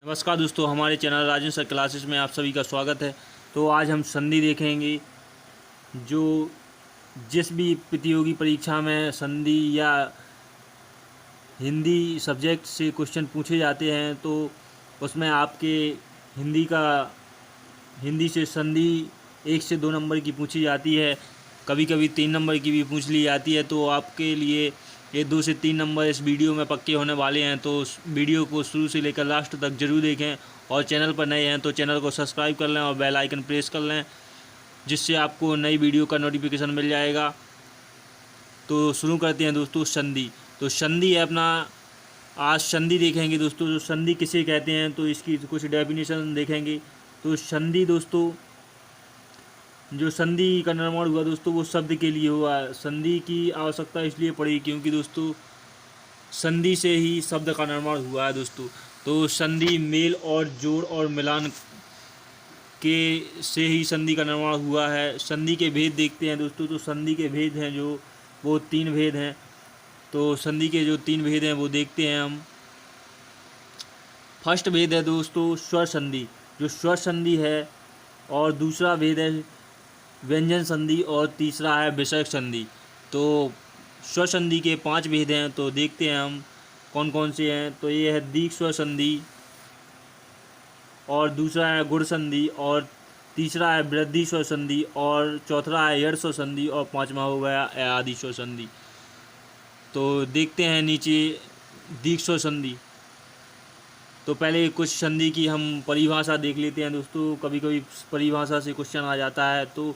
नमस्कार दोस्तों, हमारे चैनल राजन सर क्लासेस में आप सभी का स्वागत है। तो आज हम संधि देखेंगे। जो जिस भी प्रतियोगी परीक्षा में संधि या हिंदी सब्जेक्ट से क्वेश्चन पूछे जाते हैं तो उसमें आपके हिंदी का हिंदी से संधि 1 से 2 नंबर की पूछी जाती है, कभी कभी 3 नंबर की भी पूछ ली जाती है। तो आपके लिए ये 2 से 3 नंबर इस वीडियो में पक्के होने वाले हैं। तो उस वीडियो को शुरू से लेकर लास्ट तक जरूर देखें और चैनल पर नए हैं तो चैनल को सब्सक्राइब कर लें और बेल आइकन प्रेस कर लें, जिससे आपको नई वीडियो का नोटिफिकेशन मिल जाएगा। तो शुरू करते हैं दोस्तों संधि। तो संधि है अपना, आज संधि देखेंगे दोस्तों। जो संधि किसे कहते हैं तो इसकी कुछ डेफिनेशन देखेंगे। तो संधि दोस्तों, जो संधि का निर्माण हुआ दोस्तों वो शब्द के लिए हुआ है। संधि की आवश्यकता इसलिए पड़ी क्योंकि दोस्तों संधि से ही शब्द का निर्माण हुआ है दोस्तों। तो संधि मेल और जोड़ और मिलान के से ही संधि का निर्माण हुआ है। संधि के भेद देखते हैं दोस्तों। तो संधि के भेद हैं जो वो 3 भेद हैं। तो संधि के जो 3 भेद हैं वो देखते हैं हम। फर्स्ट भेद है दोस्तों स्वर संधि, जो स्वर संधि है, और दूसरा भेद है व्यंजन संधि, और तीसरा है विसर्ग संधि। तो स्वर संधि के 5 भेद हैं। तो देखते हैं हम कौन कौन से हैं। तो ये है दीर्घ स्वर संधि, और दूसरा है गुण संधि, और तीसरा है वृद्धि स्वर संधि, और चौथा है यड़ स्वर संधि, और पांचवा हो गया आदि स्वर संधि। तो देखते हैं नीचे दीर्घ स्वर संधि। तो पहले कुछ संधि की हम परिभाषा देख लेते हैं दोस्तों। कभी कभी परिभाषा से क्वेश्चन आ जाता है। तो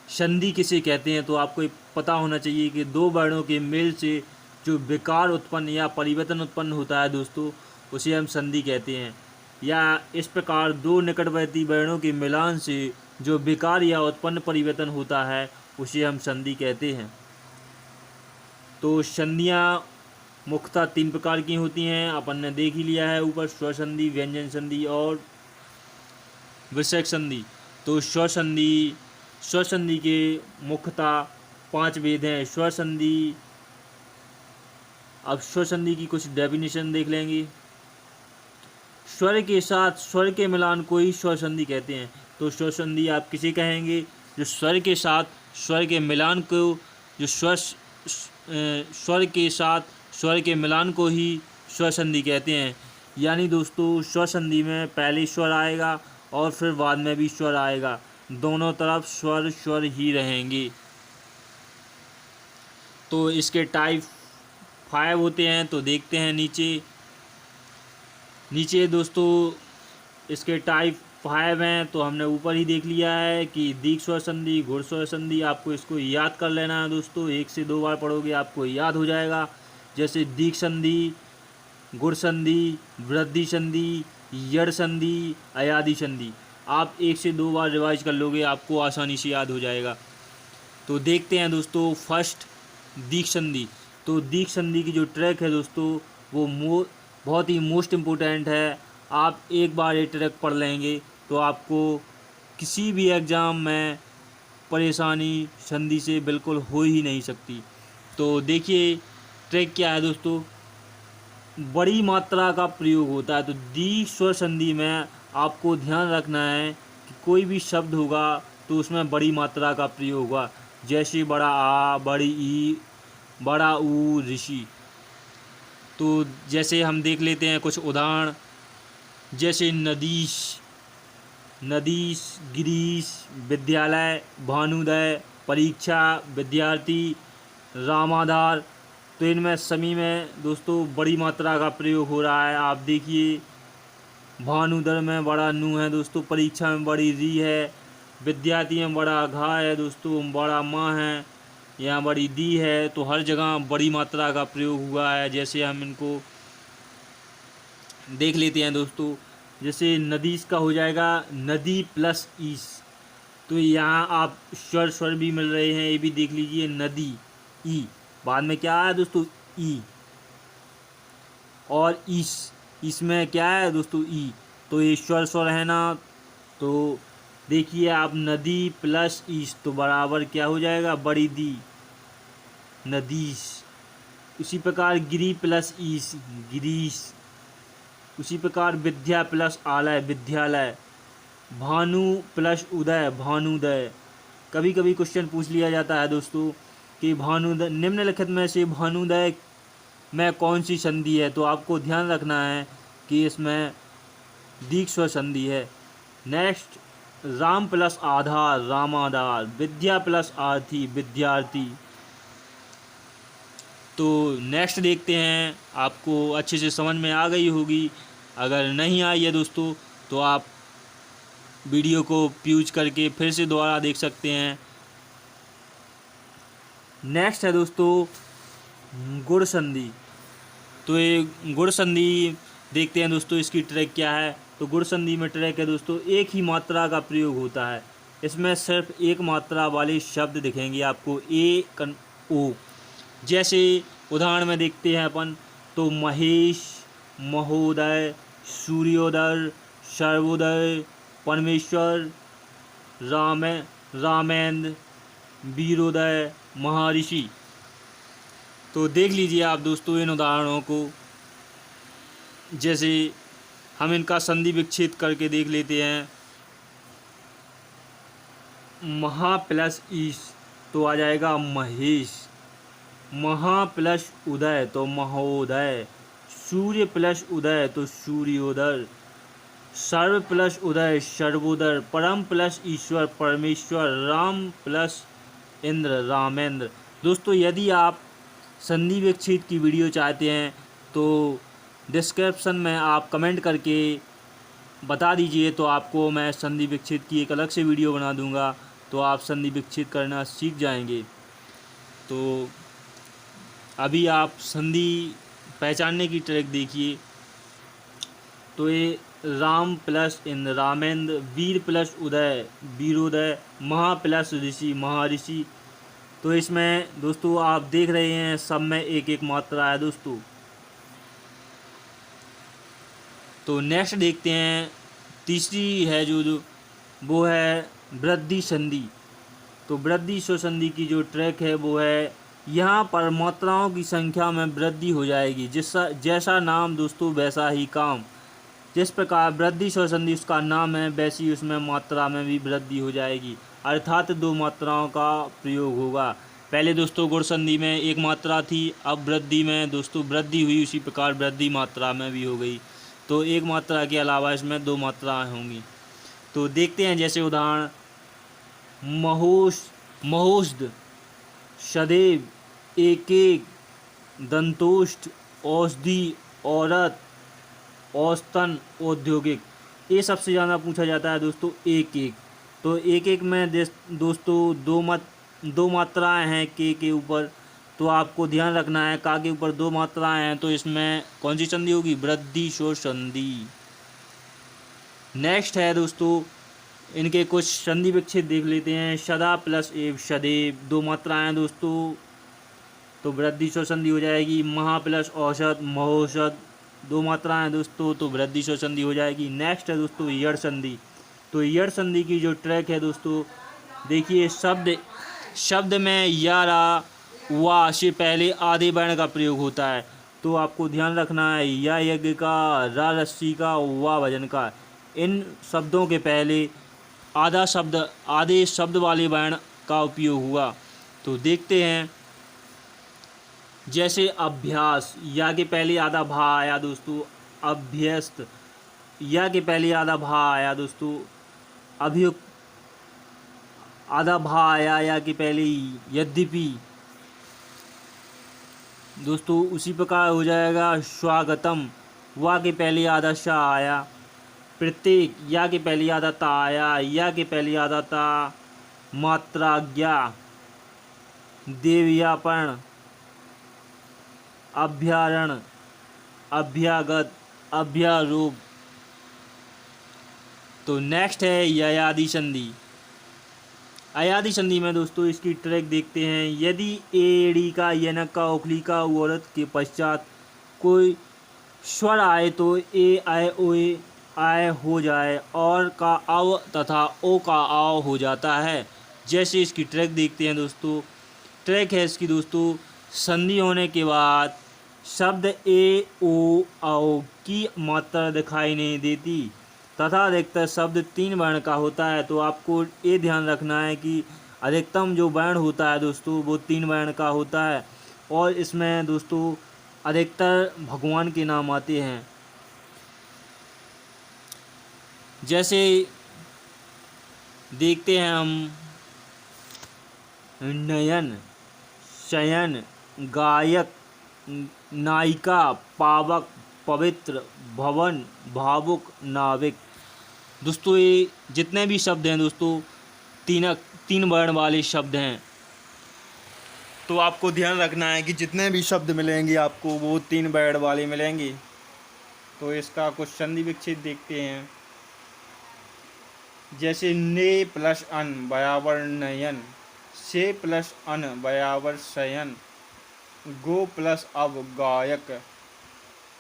संधि किसे कहते हैं तो आपको पता होना चाहिए कि 2 वर्णों के मेल से जो विकार उत्पन्न या परिवर्तन उत्पन्न होता है दोस्तों, उसे हम संधि कहते हैं। या इस प्रकार 2 निकटवर्ती वर्णों के मिलान से जो विकार या उत्पन्न परिवर्तन होता है उसे हम संधि कहते हैं। तो संधियाँ मुख्यतः 3 प्रकार की होती हैं, अपन ने देख ही लिया है ऊपर, स्वर संधि, व्यंजन संधि और विसर्ग संधि। तो स्वर संधि के मुख्यतः 5 भेद हैं। स्वर संधि, अब स्वर संधि की कुछ डेफिनेशन देख लेंगे। स्वर के साथ स्वर के मिलान को ही स्वर संधि कहते हैं। तो स्वर संधि आप किसे कहेंगे? जो स्वर के साथ स्वर के मिलान को, जो स्वर के साथ स्वर के मिलान को ही स्वर संधि कहते हैं। यानी दोस्तों स्वर संधि में पहले स्वर आएगा और फिर बाद में भी स्वर आएगा, दोनों तरफ स्वर स्वर ही रहेंगे। तो इसके टाइप 5 होते हैं। तो देखते हैं नीचे दोस्तों इसके टाइप 5 हैं। तो हमने ऊपर ही देख लिया है कि दीर्घ स्वर संधि, गुण स्वर संधि। आपको इसको याद कर लेना है दोस्तों, 1 से 2 बार पढ़ोगे आपको याद हो जाएगा। जैसे दीर्घ संधि, गुण संधि, वृद्धि संधि, यड़ संधि, अयादि संधि। आप 1 से 2 बार रिवाइज कर लोगे, आपको आसानी से याद हो जाएगा। तो देखते हैं दोस्तों फर्स्ट दीर्घ संधि। तो दीर्घ संधि की जो ट्रैक है दोस्तों वो बहुत ही मोस्ट इम्पोर्टेंट है। आप एक बार ये ट्रैक पढ़ लेंगे तो आपको किसी भी एग्ज़ाम में परेशानी संधि से बिल्कुल हो ही नहीं सकती। तो देखिए ट्रैक क्या है दोस्तों, बड़ी मात्रा का प्रयोग होता है। तो दीर्घ स्वर संधि में आपको ध्यान रखना है कि कोई भी शब्द होगा तो उसमें बड़ी मात्रा का प्रयोग होगा। जैसे बड़ा आ, बड़ी ई, बड़ा ऊ, ऋषि। तो जैसे हम देख लेते हैं कुछ उदाहरण, जैसे नदीश, गिरीश, विद्यालय, भानुदय, परीक्षा, विद्यार्थी, रामाधार। तो इनमें सभी में दोस्तों बड़ी मात्रा का प्रयोग हो रहा है। आप देखिए भानुदर में बड़ा नू है दोस्तों, परीक्षा में बड़ी री है, विद्यार्थी में बड़ा घा है दोस्तों, बड़ा माँ है, यहाँ बड़ी दी है। तो हर जगह बड़ी मात्रा का प्रयोग हुआ है। जैसे हम इनको देख लेते हैं दोस्तों। जैसे नदीस का हो जाएगा नदी प्लस ईस। तो यहाँ आप स्वर भी मिल रहे हैं, ये भी देख लीजिए, नदी ई, बाद में क्या है दोस्तों ई, और इसमें क्या है दोस्तों ई। तो ये स्वर है ना। तो देखिए आप नदी प्लस ईस तो बराबर क्या हो जाएगा, बड़ी दी, नदीस। इसी प्रकार गिरी प्लस ईस, गिरीश। उसी प्रकार विद्या प्लस आलय विद्यालय, भानु प्लस उदय भानुदय। कभी कभी क्वेश्चन पूछ लिया जाता है दोस्तों कि भानुदय, निम्नलिखित में से भानुदय में कौन सी संधि है, तो आपको ध्यान रखना है कि इसमें दीर्घ स्वर संधि है। नेक्स्ट, राम प्लस आधार रामाधार, विद्या प्लस आरती विद्यार्थी। तो नेक्स्ट देखते हैं, आपको अच्छे से समझ में आ गई होगी। अगर नहीं आई है दोस्तों तो आप वीडियो को पॉज करके फिर से दोबारा देख सकते हैं। नेक्स्ट है दोस्तों गुण संधि। तो ये गुण संधि देखते हैं दोस्तों, इसकी ट्रैक क्या है। तो गुण संधि में ट्रैक है दोस्तों, एक ही मात्रा का प्रयोग होता है। इसमें सिर्फ एक मात्रा वाले शब्द दिखेंगे आपको, ए ओ। जैसे उदाहरण में देखते हैं अपन, तो महेश, महोदय, सूर्योदय, सर्वोदय, परमेश्वर, रामेंद्र, वीरोदय, महर्षि। तो देख लीजिए आप दोस्तों इन उदाहरणों को। जैसे हम इनका संधि विच्छेद करके देख लेते हैं। महा प्लस ईश तो आ जाएगा महेश, महा प्लस उदय तो महोदय, सूर्य प्लस उदय तो सूर्योदय, सर्व प्लस उदय सर्वोदय, परम प्लस ईश्वर परमेश्वर, राम प्लस इंद्र रामेंद्र। दोस्तों यदि आप संधि विच्छेद की वीडियो चाहते हैं तो डिस्क्रिप्शन में आप कमेंट करके बता दीजिए, तो आपको मैं संधि विच्छेद की एक अलग से वीडियो बना दूंगा, तो आप संधि विच्छेद करना सीख जाएंगे। तो अभी आप संधि पहचानने की ट्रिक देखिए। तो ये राम प्लस इंद्र रामेंद्र, वीर प्लस उदय वीरोदय, महा प्लस ऋषि महर्षि। तो इसमें दोस्तों आप देख रहे हैं सब में एक एक मात्रा है दोस्तों। तो नेक्स्ट देखते हैं, तीसरी है जो वो है वृद्धि संधि। तो वृद्धि संधि की जो ट्रैक है वो है, यहाँ पर मात्राओं की संख्या में वृद्धि हो जाएगी, जैसा नाम दोस्तों वैसा ही काम। जिस प्रकार वृद्धि संधि उसका नाम है, वैसी उसमें मात्रा में भी वृद्धि हो जाएगी, अर्थात दो मात्राओं का प्रयोग होगा। पहले दोस्तों गुण संधि में एक मात्रा थी, अब वृद्धि में दोस्तों वृद्धि हुई, उसी प्रकार वृद्धि मात्रा में भी हो गई। तो एक मात्रा के अलावा इसमें दो मात्राएं होंगी। तो देखते हैं जैसे उदाहरण, महोष्ध, सदैव, एक एक, दंतोष्ठ, औषधि, औरत, औसतन, औद्योगिक। ये सबसे ज़्यादा पूछा जाता है दोस्तों एक एक। तो एक एक में दोस्तों दो मात्राएं हैं के ऊपर, तो आपको ध्यान रखना है का के ऊपर दो मात्राएं हैं, तो इसमें कौन सी संधि होगी, वृद्धि संधि। नेक्स्ट है दोस्तों, इनके कुछ संधि विच्छेद देख लेते हैं। सदा प्लस एव सदैव, दो मात्राएं हैं दोस्तों, तो वृद्धि संधि हो जाएगी। महा प्लस औषध महौषध, दो मात्राएं हैं दोस्तों, तो वृद्धि संधि हो जाएगी। नेक्स्ट है दोस्तों यड़ संधि। तो यड़ संधि की जो ट्रैक है दोस्तों, देखिए शब्द में या वा से पहले आधे वर्ण का प्रयोग होता है, तो आपको ध्यान रखना है या यज्ञ का, रा रस्सी का, वा भजन का। इन शब्दों के पहले आधे शब्द वाले वर्ण का उपयोग हुआ। तो देखते हैं जैसे अभ्यास, या के पहले आधा भा आया दोस्तों, अभ्यस्त, या के पहले आधा भा आया दोस्तों, अभियुक्त, आधा भा आया या के पहले यद्यपि दोस्तों। उसी प्रकार हो जाएगा स्वागतम, वा के पहले आधा शा आया, प्रत्येक, या के पहले आधा ता आया, या के पहले आधा ता, मात्राज्ञा, देवयापन, अभ्यारण, अभ्यागत, अभ्यारूप। तो नेक्स्ट है ययादि संधि। अयादि संधि में दोस्तों इसकी ट्रैक देखते हैं। यदि एड़ी का, यनक का, ओखली का, औरत के पश्चात कोई स्वर आए तो ए आय ओए आय हो जाए, और का अव तथा ओ का आव हो जाता है। जैसे इसकी ट्रैक देखते हैं दोस्तों। ट्रैक है इसकी दोस्तों, संधि होने के बाद शब्द ए ओ औ की मात्रा दिखाई नहीं देती तथा अधिकतर शब्द 3 वर्ण का होता है। तो आपको ये ध्यान रखना है कि अधिकतम जो वर्ण होता है दोस्तों वो 3 वर्ण का होता है। और इसमें दोस्तों अधिकतर भगवान के नाम आते हैं, जैसे देखते हैं हम नयन, शयन, गायक, नायिका, पावक, पवित्र, भवन, भावुक, नाविक। दोस्तों ये जितने भी शब्द हैं दोस्तों तीन वर्ण वाले शब्द हैं। तो आपको ध्यान रखना है कि जितने भी शब्द मिलेंगे आपको वो 3 वर्ण वाले मिलेंगे। तो इसका कुछ संधि विच्छेद देखते हैं, जैसे ने प्लस अन बराबर नयन, से प्लस अन बराबर शयन, गो प्लस अब गायक,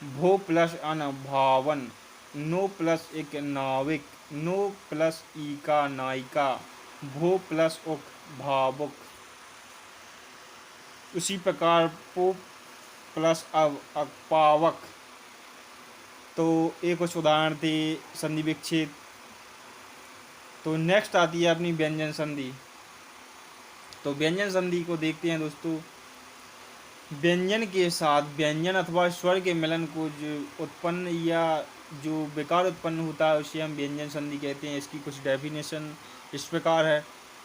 भो प्लस अन भावन, नो प्लस एक नाविक, नो प्लस ई का नायिका, भो प्लस उक भावुक। उसी प्रकार पो प्लस अब पावक। तो एक कुछ उदाहरण थे संधि विच्छेद। तो नेक्स्ट आती है अपनी व्यंजन संधि। तो व्यंजन संधि को देखते हैं दोस्तों। व्यंजन के साथ व्यंजन अथवा स्वर के मिलन को जो उत्पन्न या जो विकार उत्पन्न होता है उसे हम व्यंजन संधि कहते हैं। इसकी कुछ डेफिनेशन इस प्रकार है,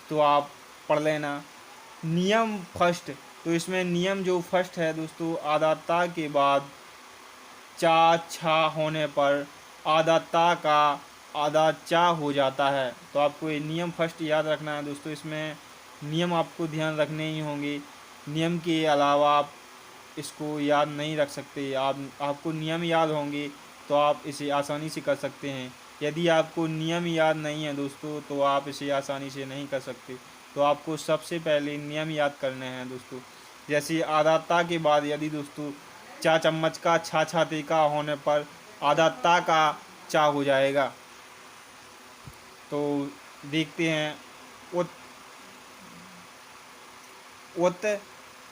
तो आप पढ़ लेना। नियम फर्स्ट, तो इसमें नियम जो फर्स्ट है दोस्तों, आदाता के बाद चा छा होने पर आदाता का आदा चा हो जाता है। तो आपको ये नियम फर्स्ट याद रखना है दोस्तों। इसमें नियम आपको ध्यान रखने ही होंगे, नियम के अलावा आप इसको याद नहीं रख सकते। आपको नियम याद होंगे तो आप इसे आसानी से कर सकते हैं। यदि आपको नियम याद नहीं है दोस्तों तो आप इसे आसानी से नहीं कर सकते। तो आपको सबसे पहले नियम याद करने हैं दोस्तों। जैसे आदाता के बाद यदि दोस्तों चा चम्मच का छा छाते का होने पर आदाता का चा हो जाएगा। तो देखते हैं उत उत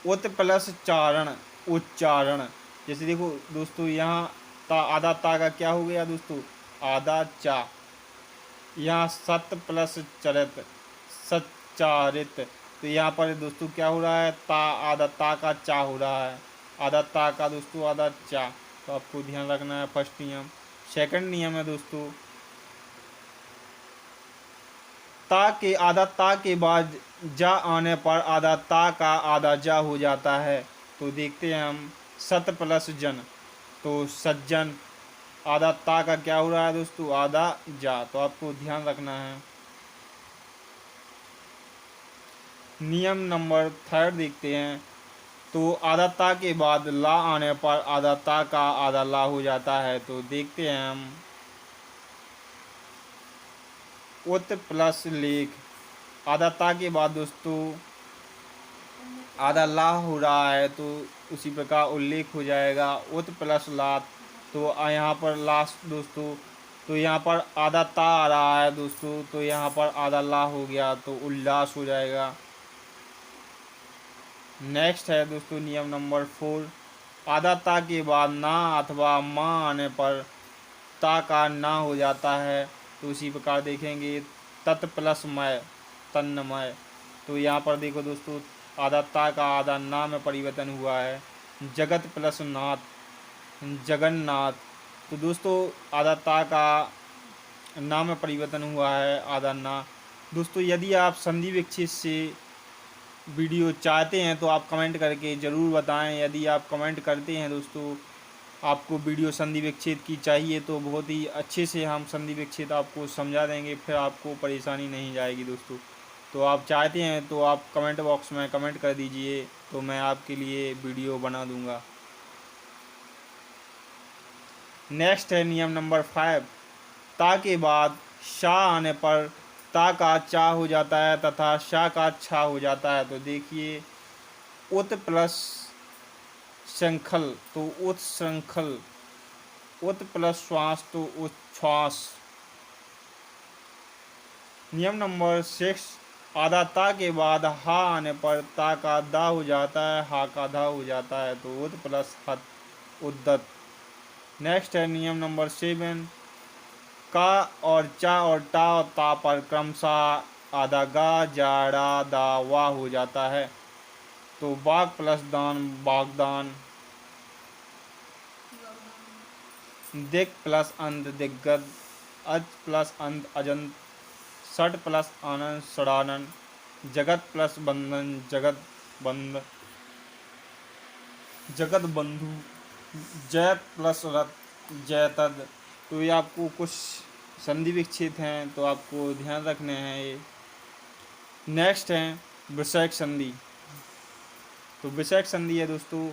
उत प्लस चारण उच्चारण। जैसे देखो दोस्तों यहाँ आधा ता का क्या हो गया दोस्तों, आधा चा। यहाँ सत प्लस चरित सच्चारित। तो यहाँ पर दोस्तों क्या हो रहा है, आधा ता का चा हो रहा है, आधा ता का दोस्तों आधा चा। तो आपको ध्यान रखना है फर्स्ट नियम। सेकंड नियम है दोस्तों, ता के आधा ता के बाद जा आने पर आधा ता का आधा जा हो जाता है। तो देखते हैं हम सत प्लस जन, तो सज्जन। आधा ता का क्या हो रहा है दोस्तों, आधा जा। तो आपको ध्यान रखना है। नियम नंबर थर्ड देखते हैं। तो आधा ता के बाद ला आने पर आधा ता का आधा ला हो जाता है। तो देखते हैं हम उत प्लस लेख। आधा ता के बाद दोस्तों आधा ला हो रहा है, तो उसी प्रकार उल्लेख हो जाएगा उत प्लस लात। तो यहाँ पर लास्ट दोस्तों, तो यहाँ पर आधा ता आ रहा है दोस्तों, तो यहाँ पर आधा ला हो गया तो उल्लास हो जाएगा। नेक्स्ट है दोस्तों नियम नंबर 4। आधा ता के बाद ना अथवा माँ आने पर ता का ना हो जाता है। तो उसी प्रकार देखेंगे तत् प्लस मय तन्मय। तो यहाँ पर देखो दोस्तों आधा ता का आधा ना में परिवर्तन हुआ है। जगत प्लस नाथ जगन्नाथ। तो दोस्तों आधा ता का ना में परिवर्तन हुआ है, आधा ना। दोस्तों यदि आप संधि विच्छेद से वीडियो चाहते हैं तो आप कमेंट करके ज़रूर बताएं। यदि आप कमेंट करते हैं दोस्तों आपको वीडियो संधि विच्छेद की चाहिए तो बहुत ही अच्छे से हम संधि विच्छेद आपको समझा देंगे, फिर आपको परेशानी नहीं जाएगी दोस्तों। तो आप चाहते हैं तो आप कमेंट बॉक्स में कमेंट कर दीजिए, तो मैं आपके लिए वीडियो बना दूंगा। नेक्स्ट है नियम नंबर 5। ता के बाद शा आने पर ता का चा हो जाता है तथा शा का छा हो जाता है। तो देखिए उत प्लस श्रृंखल तो उत्श्रृंखल, उत प्लस श्वास तो उच्छ्वास। नियम नंबर 6। आधा ता के बाद हा आने पर ता का दा हो जाता है, हा का धा हो जाता है। तो उत प्लस हत उद्दत। नेक्स्ट है नियम नंबर 7, का और चा और टा और ता पर क्रमशः आधा गा जाड़ा दा वाह हो जाता है। तो बाग प्लस दान बागदान, दिक प्लस अंत दिग्गज, अज प्लस अंत अजंत, षट प्लस आनंद षडानन, जगत प्लस बंधन जगत बंध, जगत बंधु, जैत प्लस रथ जैतद। तो ये आपको कुछ संधि विच्छेद हैं, तो आपको ध्यान रखने हैं ये। नेक्स्ट है विषयक संधि। तो विषयक संधि है दोस्तों,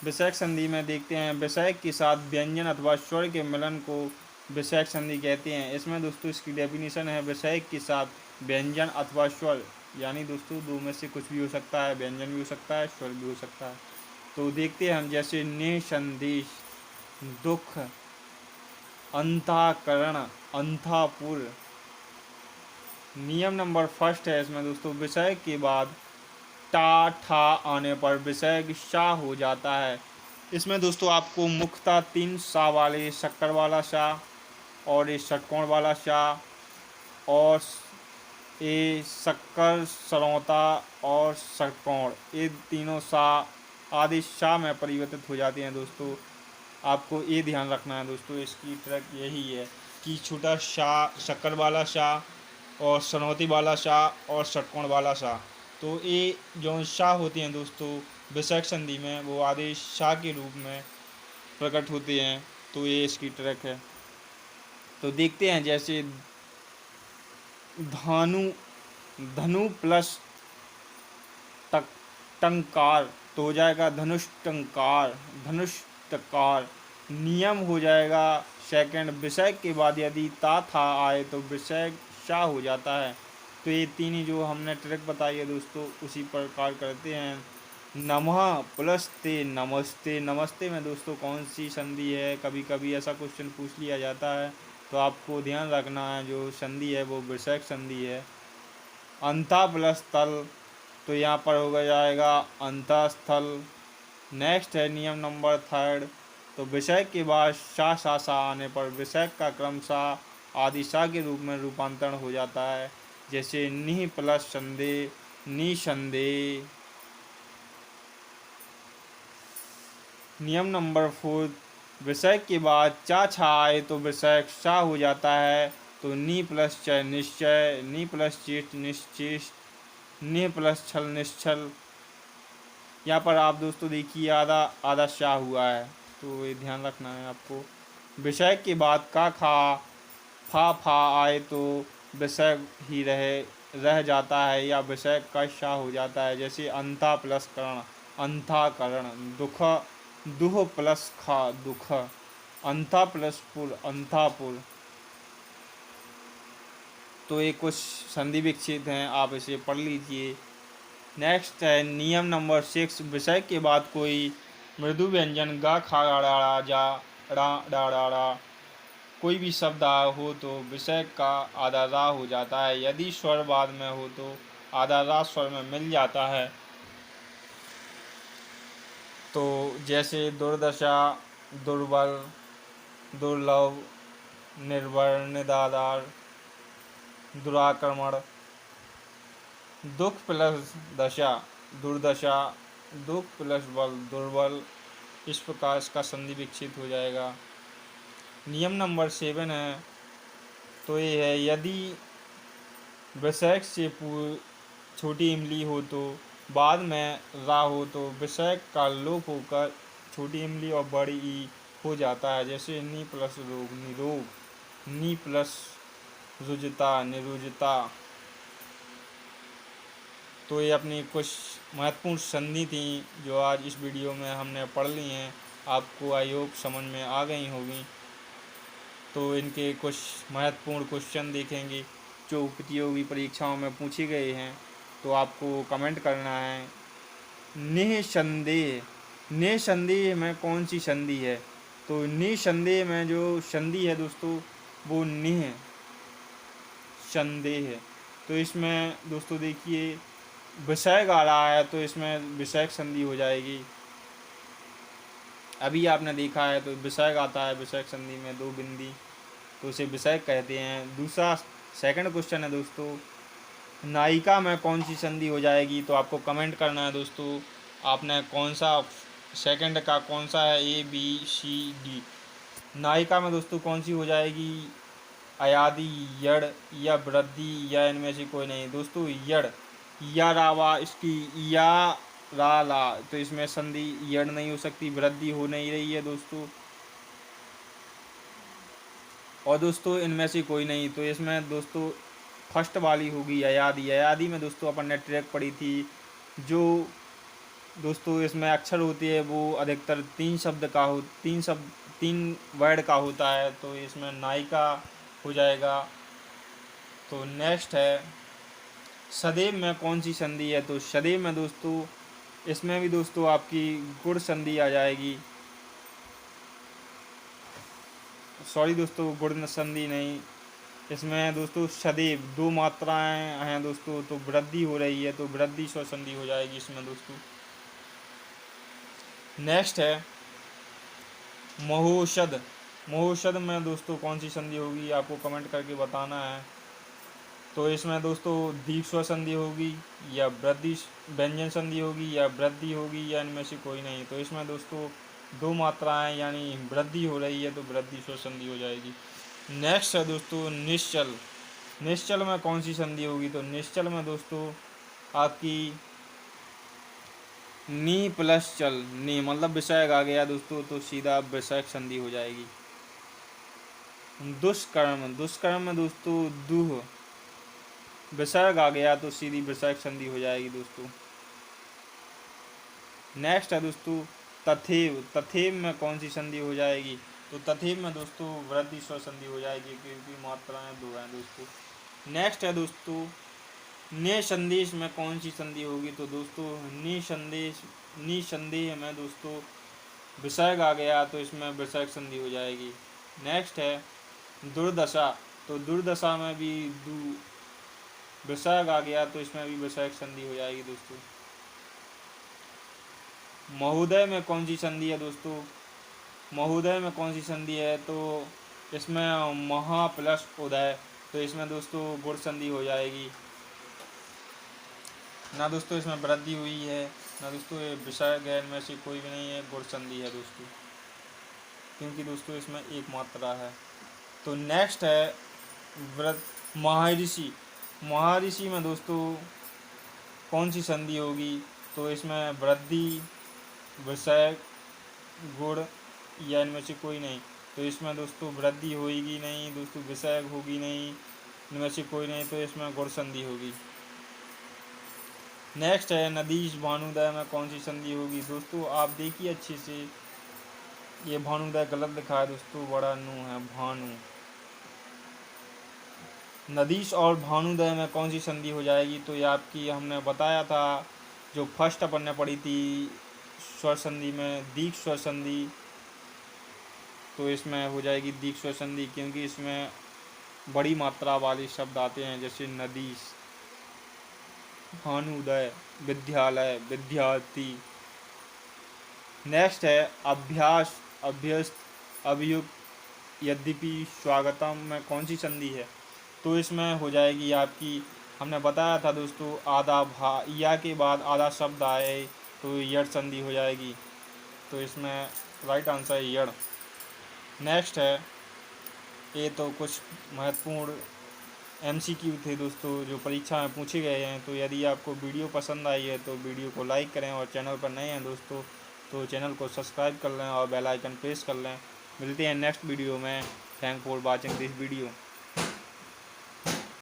विषयक संधि में देखते हैं विषयक के साथ व्यंजन अथवा स्वर के मिलन को विषयक संधि कहते हैं। इसमें दोस्तों इसकी डेफिनेशन है विषयक के साथ व्यंजन अथवा स्वर, यानी दोस्तों दो में से कुछ भी हो सकता है, व्यंजन भी हो सकता है, स्वर भी हो सकता है। तो देखते हैं हम, जैसे ने संदेश, दुख, अंताकरण, अंतापुर। नियम नंबर फर्स्ट है इसमें दोस्तों, विषय के बाद टा ठा आने पर विषय शा हो जाता है। इसमें दोस्तों आपको मुख्यतः 3 सा वाले शक्कर वाला शा और ये षटकोण वाला शा और ये शक्कर सरौता और षटकोण, ये तीनों सा आदि शा में परिवर्तित हो जाते हैं दोस्तों। आपको ये ध्यान रखना है दोस्तों, इसकी ट्रिक यही है कि छोटा शा, शक्कर वाला शा और सनौती वाला शाह और षटकोण वाला शाह, तो ये जो शाह होती हैं दोस्तों विषयक संधि में, वो आदेश शाह के रूप में प्रकट होते हैं। तो ये इसकी ट्रिक है। तो देखते हैं, जैसे धानु, धनु प्लस तक टंकार, तो हो जाएगा धनुष टंकार, धनुष टकार। नियम हो जाएगा सेकंड, विषय के बाद यदि ता था आए तो विषय शाह हो जाता है। तो ये तीन ही जो हमने ट्रिक बताई है दोस्तों, उसी प्रकार करते हैं। नमः प्लस ते नमस्ते, नमस्ते में दोस्तों कौन सी संधि है, कभी कभी ऐसा क्वेश्चन पूछ लिया जाता है, तो आपको ध्यान रखना है जो संधि है वो विषयक संधि है। अंता प्लस तल, तो यहाँ पर हो जाएगा अंतस्थल। नेक्स्ट है नियम नंबर 3, तो विषय के बाद शा सा सा आने पर विषय का क्रमशः आदिशा के रूप में रूपांतरण हो जाता है। जैसे नि प्लस संदेह निसंदेह। नियम नंबर 4, विषय के बाद चा छा आए तो विषय शा हो जाता है। तो नि प्लस च निश्चय, नि प्लस चेष्ट निश्चेष्ट, नि प्लस छल निश्चल। यहाँ पर आप दोस्तों देखिए आधा आधा शाह हुआ है, तो ये ध्यान रखना है आपको। विषय के बाद का खा फा आए तो विषय ही रह जाता है या विषय का शाह हो जाता है। जैसे अंता प्लस करण अंताकरण, दुख दुह प्लस खा दुख, अंता प्लस पुर अंतापुर। तो ये कुछ संधि विच्छेद हैं, आप इसे पढ़ लीजिए। नेक्स्ट है नियम नंबर 6, विषय के बाद कोई मृदु व्यंजन गा खा ड़ा जा ड़ा डा डा डा कोई भी शब्द हो तो विषय का आधा रा हो जाता है। यदि स्वर बाद में हो तो आधा रा स्वर में मिल जाता है। तो जैसे दुर्दशा, दुर्बल, दुर्लभ, निर्भर, निदादार, दुराक्रमण। दुख प्लस दशा दुर्दशा, दुख प्लस बल दुर्बल। इस प्रकार इसका संधि विच्छेद हो जाएगा। नियम नंबर 7 है, तो ये है यदि विषयक से छोटी इमली हो तो बाद में रा हो तो विषयक का लोप होकर छोटी इमली और बड़ी ई हो जाता है। जैसे नी प्लस रोग निरोग, नी प्लस रुजता निरुजता। तो ये अपनी कुछ महत्वपूर्ण संधि थी जो आज इस वीडियो में हमने पढ़ ली हैं, आपको आई होप समझ में आ गई होगी। तो इनके कुछ महत्वपूर्ण क्वेश्चन देखेंगे जो प्रतियोगी परीक्षाओं में पूछे गए हैं, तो आपको कमेंट करना है। निसंदेह, निसंदेह में कौन सी संधि है, तो निसंदेह में जो संधि है दोस्तों वो निह संदेह है। तो इसमें दोस्तों देखिए विषय गा रहा है तो इसमें विषयक संधि हो जाएगी। अभी आपने देखा है तो विसर्ग आता है, विसर्ग संधि में 2 बिंदी, तो उसे विसर्ग कहते हैं। दूसरा सेकंड क्वेश्चन है दोस्तों, नायिका में कौन सी संधि हो जाएगी, तो आपको कमेंट करना है दोस्तों आपने कौन सा सेकंड का कौन सा है, ए बी सी डी। नायिका में दोस्तों कौन सी हो जाएगी, अयादि, यड़ या वृद्धि या इनमें से कोई नहीं। दोस्तों यड़, या रावा इसकी या रा ला, तो इसमें संधि यड़ नहीं हो सकती, वृद्धि हो नहीं रही है दोस्तों। और दोस्तों इनमें से कोई नहीं, तो इसमें दोस्तों फर्स्ट वाली होगी अयादि। अयादि में दोस्तों अपन ने ट्रैक पढ़ी थी, जो दोस्तों इसमें अक्षर होती है वो अधिकतर 3 शब्द का हो, 3 वर्ड का होता है, तो इसमें नायिका हो जाएगा। तो नेक्स्ट है सदैव में कौन सी संधि है, तो सदैव में दोस्तों इसमें भी दोस्तों आपकी गुण संधि आ जाएगी। सॉरी दोस्तों, गुण संधि नहीं, इसमें दोस्तों सदैव 2 मात्राएं हैं दोस्तों, तो वृद्धि हो रही है, तो वृद्धि स्वर संधि हो जाएगी इसमें दोस्तों। नेक्स्ट है महोषध। महोषध में दोस्तों कौन सी संधि होगी, आपको कमेंट करके बताना है। तो इसमें दोस्तों दीर्घ स्वर संधि होगी या वृद्धि व्यंजन संधि होगी या वृद्धि होगी या इनमें से कोई नहीं। तो इसमें दोस्तों 2 मात्राएं यानी वृद्धि हो रही है, तो वृद्धि स्वर संधि हो जाएगी। नेक्स्ट है दोस्तों निश्चल। निश्चल में कौन सी संधि होगी, तो निश्चल में दोस्तों आपकी नी प्लस चल, नी मतलब विसर्ग आ गया दोस्तों, तो सीधा विसर्ग संधि हो जाएगी। दुष्कर्म, दुष्कर्म में दोस्तों दुह विसर्ग आ गया, तो सीधी विसर्ग संधि हो जाएगी दोस्तों। नेक्स्ट है दोस्तों तथेव। तथेव में कौन सी संधि हो जाएगी, तो तथेव में दोस्तों वृद्धि स्वर संधि हो जाएगी, क्योंकि मात्राएं 2 हैं दोस्तों। नेक्स्ट है दोस्तों ने संदेश में कौन सी संधि होगी, तो दोस्तों नि संदेह में दोस्तों विसर्ग आ गया, तो इसमें विसर्ग संधि हो जाएगी। नेक्स्ट है दुर्दशा। तो दुर्दशा में भी विसर्ग आ गया, तो इसमें भी विसर्ग संधि हो जाएगी दोस्तों। महोदय में कौन सी संधि है दोस्तों, महोदय में कौन सी संधि है, तो इसमें महा प्लस उदय, तो इसमें दोस्तों गुण संधि हो जाएगी। ना दोस्तों इसमें वृद्धि हुई है, ना दोस्तों ये विसर्ग है, इनमें से कोई भी नहीं है, गुण संधि है दोस्तों, क्योंकि दोस्तों इसमें एक मात्रा है। तो नेक्स्ट है महर्षि। महर्षि में दोस्तों कौन सी संधि होगी, तो इसमें वृद्धि, विसर्ग, गुण या इनमें से कोई नहीं। तो इसमें दोस्तों वृद्धि होगी नहीं दोस्तों, विसर्ग होगी नहीं, इनमें से कोई नहीं, तो इसमें गुण संधि होगी। नेक्स्ट है नदीश भानुदय में कौन सी संधि होगी, दोस्तों आप देखिए अच्छे से, ये भानुदय गलत लिखा है दोस्तों, बड़ा नू है भानु। नदीश और भानुदय में कौन सी संधि हो जाएगी, तो ये आपकी हमने बताया था, जो फर्स्ट अपन ने पढ़ी थी स्वर संधि में, दीर्घ स्वर संधि, तो इसमें हो जाएगी दीर्घ स्वर संधि, क्योंकि इसमें बड़ी मात्रा वाले शब्द आते हैं, जैसे नदीश, भानुदय, विद्यालय, विद्यार्थी। नेक्स्ट है अभ्यास, अभ्यस्त, अभियुक्त, यद्यपि, स्वागतम में कौन सी संधि है, तो इसमें हो जाएगी आपकी, हमने बताया था दोस्तों आधा या के बाद आधा शब्द आए तो यड़ संधि हो जाएगी, तो इसमें राइट आंसर है यड़। नेक्स्ट है, ये तो कुछ महत्वपूर्ण MCQ थे दोस्तों जो परीक्षा में पूछे गए हैं। तो यदि आपको वीडियो पसंद आई है तो वीडियो को लाइक करें, और चैनल पर नए हैं दोस्तों तो चैनल को सब्सक्राइब कर लें और बेल आइकन प्रेस कर लें। मिलते हैं नेक्स्ट वीडियो में। Thank for watching this video.